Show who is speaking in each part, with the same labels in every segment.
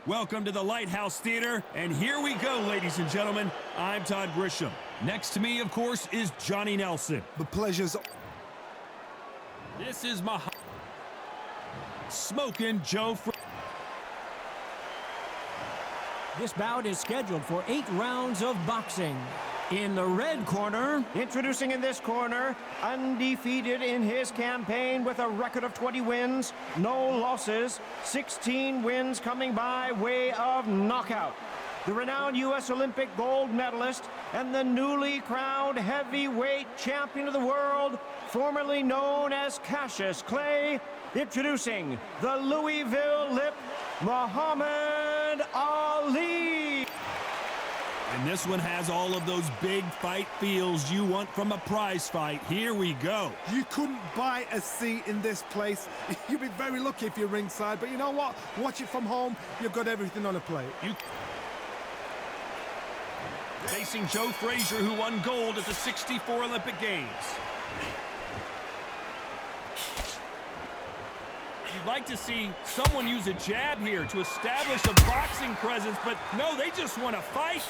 Speaker 1: Welcome to the Lighthouse Theater, and here we go, ladies and gentlemen. I'm Todd Grisham. Next to me, of course, is Johnny Nelson.
Speaker 2: The pleasure's...
Speaker 1: This is my... Smoking Joe...
Speaker 3: This bout is scheduled for 8 rounds of boxing. In the red corner, introducing in this corner, undefeated in his campaign with a record of 20 wins, no losses, 16 wins coming by way of knockout. The renowned U.S. Olympic gold medalist and the newly crowned heavyweight champion of the world, formerly known as Cassius Clay, introducing the Louisville Lip, Muhammad Ali.
Speaker 1: And this one has all of those big fight feels you want from a prize fight. Here we go.
Speaker 2: You couldn't buy a seat in this place. You'd be very lucky if you're ringside, but you know what? Watch it from home. You've got everything on a plate.
Speaker 1: Facing Joe Frazier, who won gold at the '64 Olympic Games. You'd like to see someone use a jab here to establish a boxing presence, but no, they just want to fight.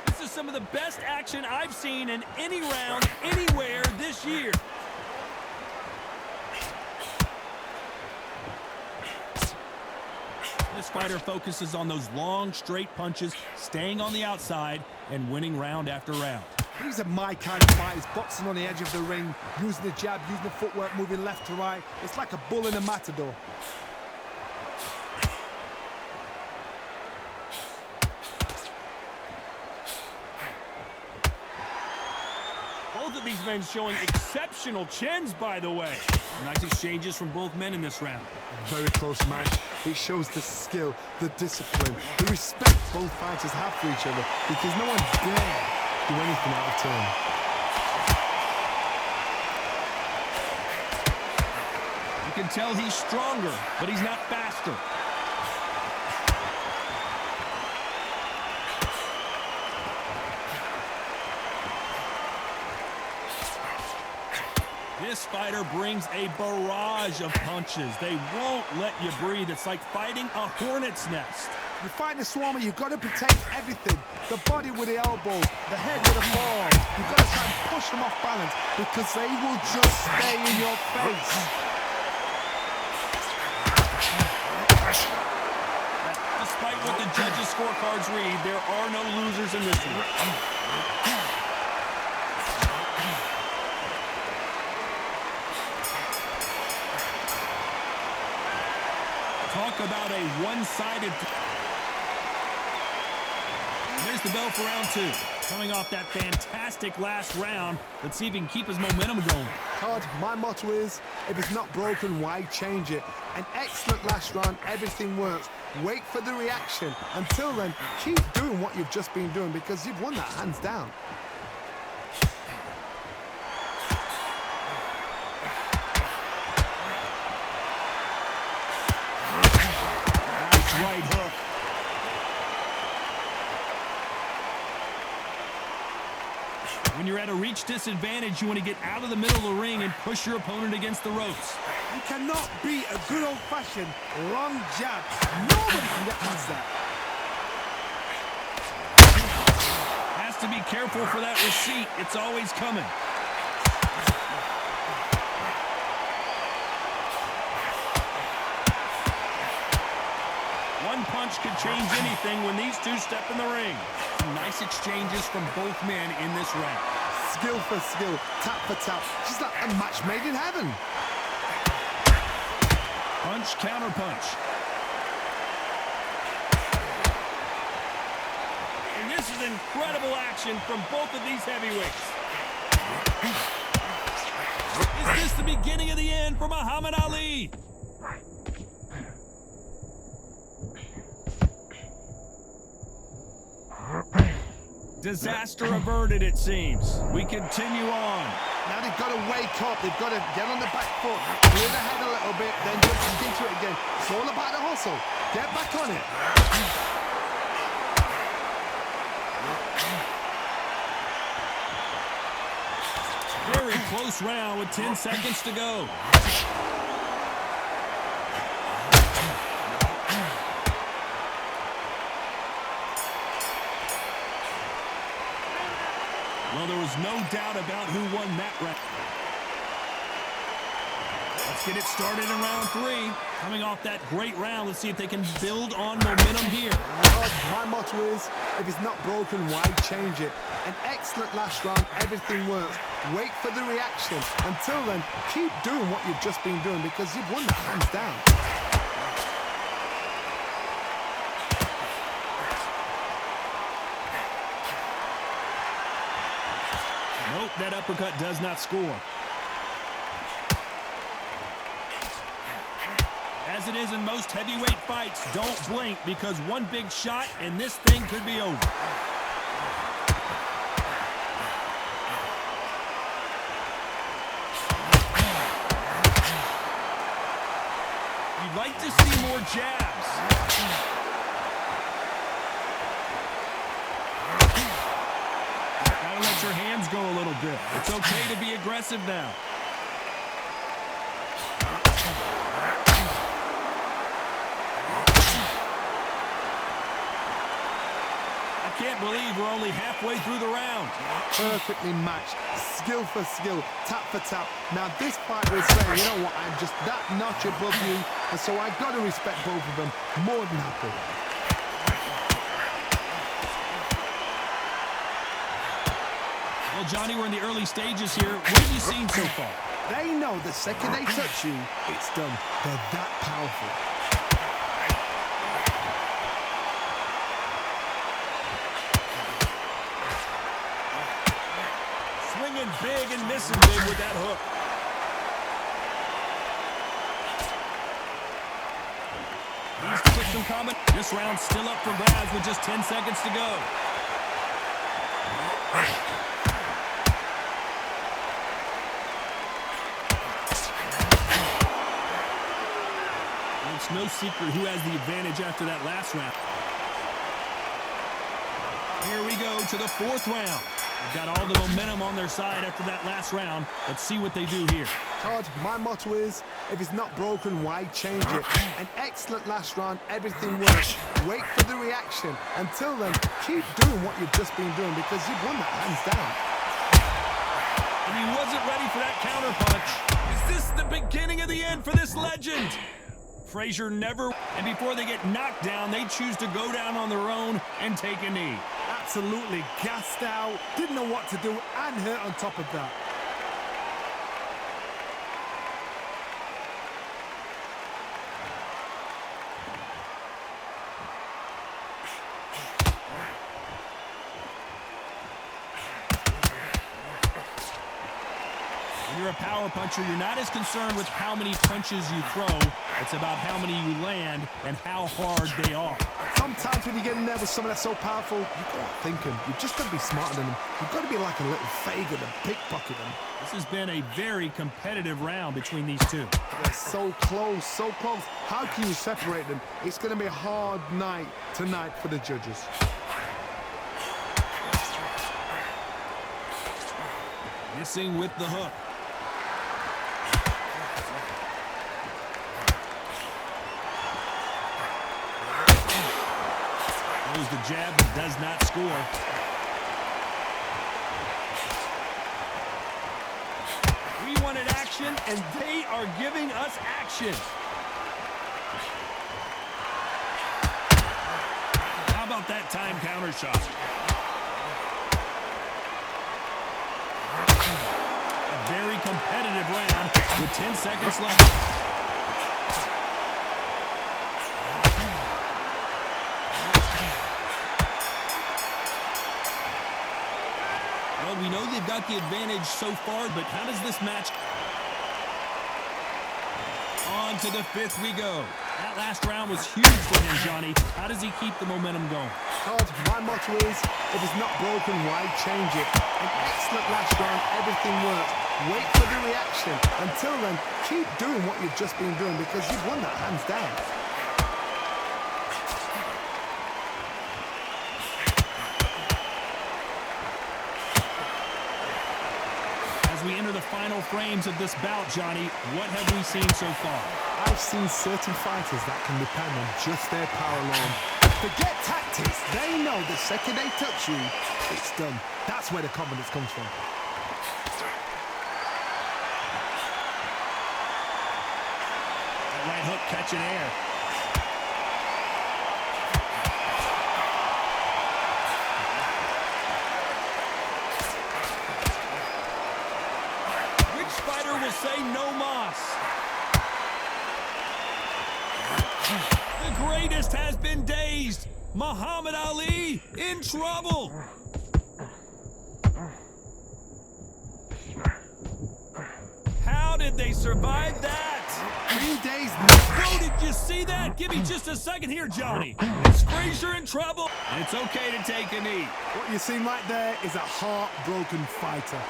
Speaker 1: This is some of the best action I've seen in any round, anywhere this year. This fighter focuses on those long, straight punches, staying on the outside, and winning round after round.
Speaker 2: These are my kind of fighters, boxing on the edge of the ring, using the jab, using the footwork, moving left to right. It's like a bull in a matador.
Speaker 1: Both of these men showing exceptional chins, by the way. Nice exchanges from both men in this round.
Speaker 2: Very close match. It shows the skill, the discipline, the respect both fighters have for each other, because no one dare do anything out of turn.
Speaker 1: You can tell he's stronger, but he's not faster. This fighter brings a barrage of punches. They won't let you breathe. It's like fighting a hornet's nest.
Speaker 2: You're fighting a swarmer, you've got to protect everything. The body with the elbows, the head with the forearms. You've got to try and push them off balance because they will just stay in your face.
Speaker 1: Despite what the judges' scorecards read, there are no losers in this one. Talk about a one-sided... There's the bell for round 2. Coming off that fantastic last round, let's see if he can keep his momentum going.
Speaker 2: Todd, my motto is, if it's not broken, why change it? An excellent last round, everything works. Wait for the reaction. Until then, keep doing what you've just been doing because you've won that hands down.
Speaker 1: Right hook. When you're at a reach disadvantage, you want to get out of the middle of the ring and push your opponent against the ropes.
Speaker 2: You cannot beat a good old-fashioned long jab. Nobody can get past that.
Speaker 1: Has to be careful for that receipt. It's always coming. One punch could change anything when these two step in the ring. Some nice exchanges from both men in this round.
Speaker 2: Skill for skill, tap for tap. Just like a match made in heaven.
Speaker 1: Punch, counter punch. And this is incredible action from both of these heavyweights. Is this the beginning of the end for Muhammad Ali? Disaster averted, it seems. We continue on.
Speaker 2: Now they've got to wake up. They've got to get on the back foot, clear the head a little bit, then jump back into it again. It's all about the hustle. Get back on it.
Speaker 1: close round with 10 seconds to go. Well, there was no doubt about who won that round. Let's get it started in round 3. Coming off that great round, let's see if they can build on momentum here.
Speaker 2: My motto is, if it's not broken, why change it? An excellent last round, everything works. Wait for the reaction. Until then, keep doing what you've just been doing because you've won that hands down.
Speaker 1: Nope, that uppercut does not score. As it is in most heavyweight fights, don't blink because one big shot and this thing could be over. You'd like to see more jabs. Gotta let your hands go a little bit. It's okay to be aggressive now. Can't believe we're only halfway through the round.
Speaker 2: Perfectly matched, skill for skill, tap for tap. Now this fighter is saying, you know what, I'm just that notch above you, and so I've got to respect both of them. More than happy.
Speaker 1: Well, Johnny, we're in the early stages here. What have you seen so far?
Speaker 2: They know the second they touch you, it's done. They're that powerful.
Speaker 1: Swinging big and missing big with that hook. Needs to put some comment. This round's still up for grabs with just 10 seconds to go. It's no secret who has the advantage after that last round. Here we go to the 4th round. They've got all the momentum on their side after that last round. Let's see what they do here.
Speaker 2: Todd, my motto is, if it's not broken, why change it? An excellent last round, everything works. Wait for the reaction. Until then, keep doing what you've just been doing because you've won that hands down.
Speaker 1: And he wasn't ready for that counterpunch. Is this the beginning of the end for this legend? Frazier never, and before they get knocked down, they choose to go down on their own and take a knee.
Speaker 2: Absolutely gassed out, didn't know what to do, and hurt on top of that.
Speaker 1: When you're a power puncher, you're not as concerned with how many punches you throw. It's about how many you land and how hard they are.
Speaker 2: Sometimes when you get in there with someone that's so powerful, you've got to think them. You've just got to be smarter than them. You've got to be like a little Fagin and pickpocket them.
Speaker 1: This has been a very competitive round between these two.
Speaker 2: They're so close, so close. How can you separate them? It's going to be a hard night tonight for the judges.
Speaker 1: Missing with the hook. Goes the jab, but does not score. We wanted action, and they are giving us action. How about that time counter shot? A very competitive round with 10 seconds left. Well, we know they've got the advantage so far, but how does this match? On to the 5th we go. That last round was huge for him, Johnny. How does he keep the momentum going?
Speaker 2: Todd, my motto is, if it's not broken, why change it? An excellent last round, everything works. Wait for the reaction. Until then, keep doing what you've just been doing because you've won that hands down.
Speaker 1: As we enter the the final frames of this bout, Johnny. What have we seen so far?
Speaker 2: I've seen certain fighters that can depend on just their power alone. Forget tactics. They know the second they touch you, it's done. That's where the confidence comes from.
Speaker 1: That right hook catching air. Which fighter will say no mas? The greatest has been dazed. Muhammad Ali in trouble. How did they survive that?
Speaker 2: 3 days.
Speaker 1: Oh, did you see that? Give me just a second here, Johnny. Is Frazier in trouble? It's okay to take a knee.
Speaker 2: What you see right there is a heartbroken fighter.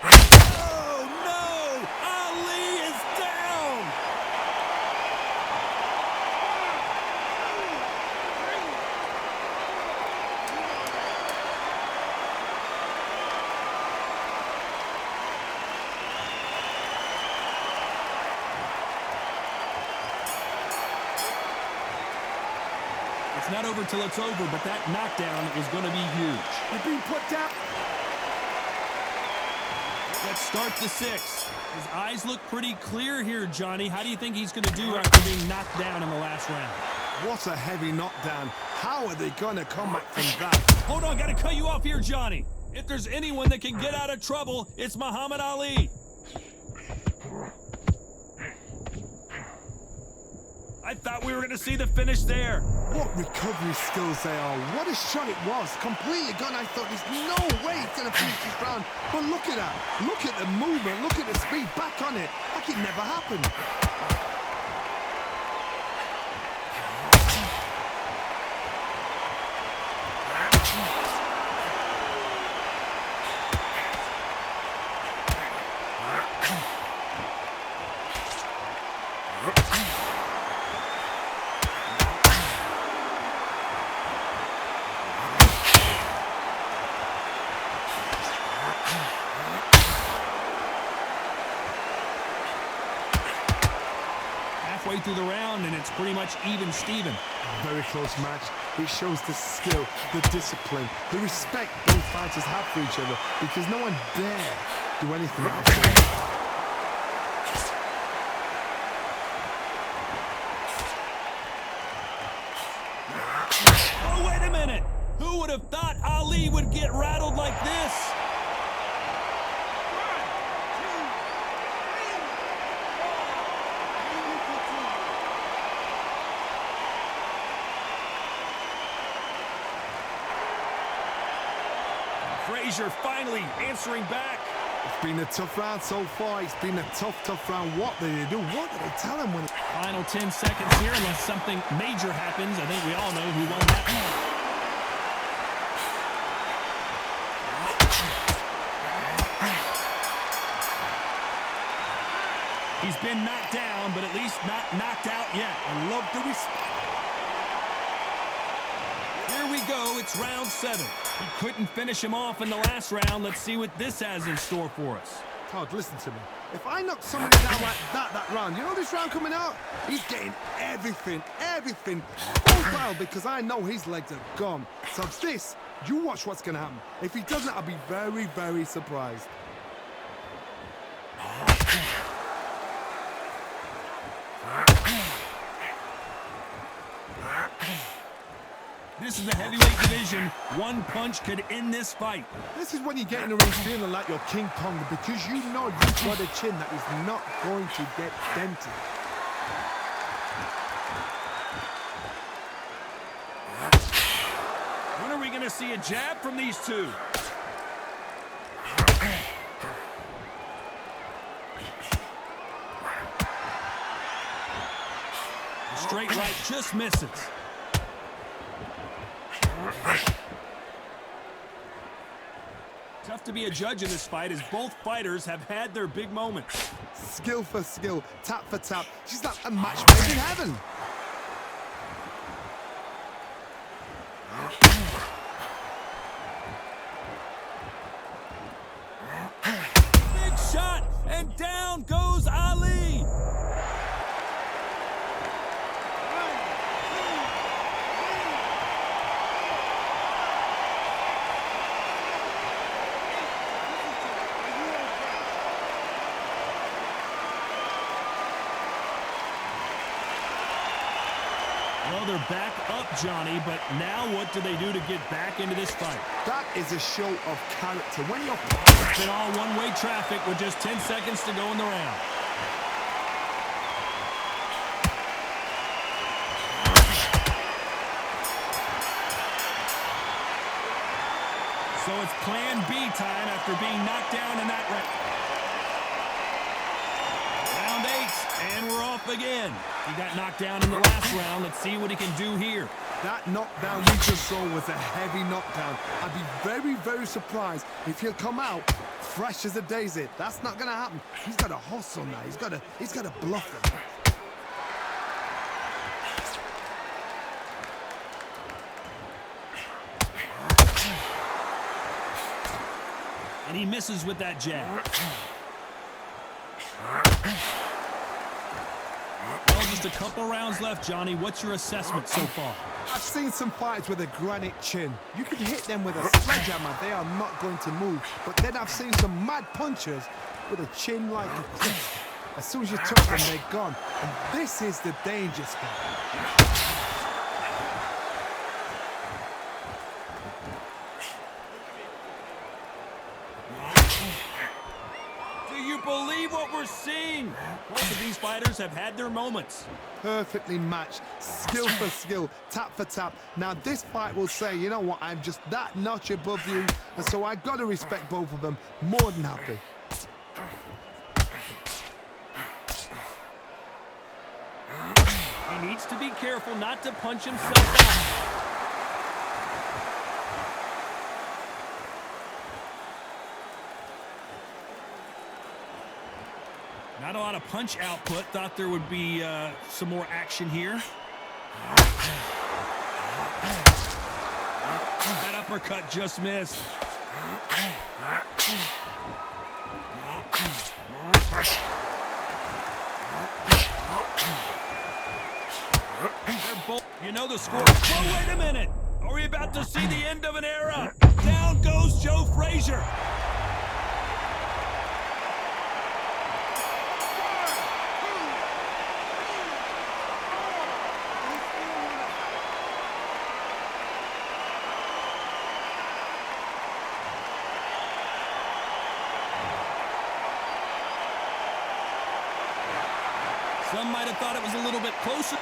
Speaker 1: Oh, no! Ali is down! It's not over till it's over, but that knockdown is going to be huge.
Speaker 2: You've been put down.
Speaker 1: Let's start the 6th. His eyes look pretty clear here, Johnny. How do you think he's going to do after being knocked down in the last round?
Speaker 2: What a heavy knockdown. How are they going to come back from that?
Speaker 1: Hold on, got to cut you off here, Johnny. If there's anyone that can get out of trouble, it's Muhammad Ali. I thought we were going to see the finish there.
Speaker 2: What recovery skills they are. What a shot it was. Completely gone. I thought there's no way it's going to finish this round. But look at that. Look at the movement. Look at the speed. Back on it. Like it never happened.
Speaker 1: Halfway through the round, and it's pretty much even Steven.
Speaker 2: Very close match. It shows the skill, the discipline, the respect both fighters have for each other because no one dare do anything else.
Speaker 1: Oh, wait a minute! Who would have thought Ali would get rattled like this? Frazier finally answering back.
Speaker 2: It's been a tough round so far. It's been a tough round. What did they do? What did they tell him when...
Speaker 1: Final 10 seconds here, unless something major happens. I think we all know who won that one. He's been knocked down, but at least not knocked out yet.
Speaker 2: I love the respect.
Speaker 1: Here we go, it's round 7. He couldn't finish him off in the last round. Let's see what this has in store for us.
Speaker 2: Todd, listen to me. If I knock somebody down like that round, you know this round coming out? He's getting everything full pile because I know his legs are gone. So this, you watch what's going to happen. If he doesn't, I'll be very, very surprised.
Speaker 1: This is the heavyweight division. One punch could end this fight.
Speaker 2: This is when you get in the ring feeling like you're King Kong because you know you've got a chin that is not going to get dented.
Speaker 1: When are we going to see a jab from these two? Straight right just misses. Tough to be a judge in this fight as both fighters have had their big moments.
Speaker 2: Skill for skill, tap for tap. She's like a match made in heaven.
Speaker 1: Big shot, and down goes Ali. Well, they're back up, Johnny, but now what do they do to get back into this fight?
Speaker 2: That is a show of character. When you're...
Speaker 1: It's been all one-way traffic with just 10 seconds to go in the round. So it's plan B time after being knocked down in that round. Round 8, and we're off again. He got knocked down in the last round. Let's see what he can do here.
Speaker 2: That knockdown we just saw was a heavy knockdown. I'd be very, very surprised if he'll come out fresh as a daisy. That's not going to happen. He's got to hustle now. He's got to bluff him.
Speaker 1: And he misses with that jab. Well, just a couple rounds left, Johnny. What's your assessment so far?
Speaker 2: I've seen some fights with a granite chin. You can hit them with a sledgehammer. They are not going to move. But then I've seen some mad punchers with a chin like a cliff. As soon as you touch them, they're gone. And this is the danger spot.
Speaker 1: Believe what we're seeing. Both of these fighters have had their moments.
Speaker 2: Perfectly matched, skill for skill, tap for tap. Now this fight will say, you know what, I'm just that notch above you, and so I got to respect both of them. More than happy.
Speaker 1: He needs to be careful not to punch himself out. Not a lot of punch output. Thought there would be some more action here. That uppercut just missed. They're both, you know the score. Oh, wait a minute. Are we about to see the end of an era? Down goes Joe Frazier. Some might have thought it was a little bit closer.